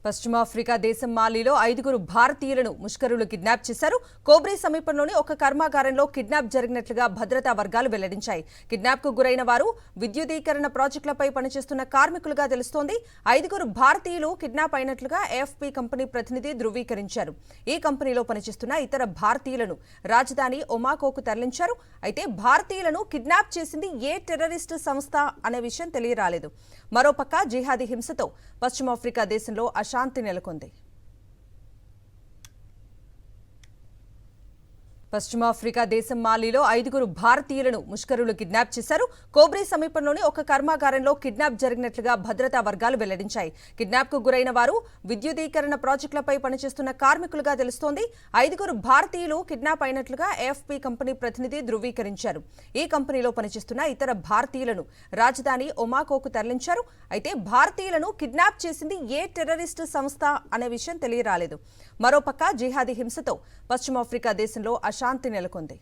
పశ్చిమాఫ్రికా దేశం మాలిలో 5 భారతీయులను ముష్కరులు కిడ్నాప్ చేశారు. కోబ్రీ సమీపంలోని ఒక కర్మాగారంలో కిడ్నాప్ జరిగినట్లుగా భద్రతా వర్గాలు వెల్లడించాయి. కిడ్నాప్కు గురైన వారు విద్యుదీకరణ ప్రాజెక్టులపై పనిచేస్తున్న కార్మికులుగా తెలుస్తోంది. 5 భారతీయులు కిడ్నాప్ అయినట్లుగా ఏఎఫ్పీ కంపెనీ ప్రతినిధి ధృవీకరించారు. ఈ కంపెనీలో పనిచేస్తున్న ఇతర భారతీయులను రాజధాని ఒమాకోకు తరలించారు. అయితే భారతీయులను కిడ్నాప్ చేసింది ఏ టెర్రరిస్టు సంస్థ అనే విషయం తెలియరాలేదు. మరోపక్క జిహాదీ హింసతో పశ్చిమాఫ్రికా దేశంలో అశాంతి నెలకొంది. పశ్చిమాఫ్రికా దేశం మాలిలో 5 భారతీయులను ముష్కరులు కిడ్నాప్ చేశారు. కోబ్రీ సమీపంలోని ఒక కర్మాగారంలో కిడ్నాప్ జరిగినట్లుగా భద్రతా వర్గాలు వెల్లడించాయి. కిడ్నాప్కు గురైన వారు విద్యుదీకరణ ప్రాజెక్టులపై పనిచేస్తున్న కార్మికులుగా తెలుస్తోంది. 5 భారతీయులు కిడ్నాప్ అయినట్లుగా ఏఎఫ్పీ కంపెనీ ప్రతినిధి ధృవీకరించారు. ఈ కంపెనీలో పనిచేస్తున్న ఇతర భారతీయులను రాజధాని ఒమాకోకు తరలించారు. అయితే భారతీయులను కిడ్నాప్ చేసింది ఏ టెర్రరిస్టు సంస్థ అనే విషయం తెలియరాలేదు. మరోపక్క జిహాదీ హింసతో పశ్చిమాఫ్రికా దేశంలో అశాంతి నెలకొంది.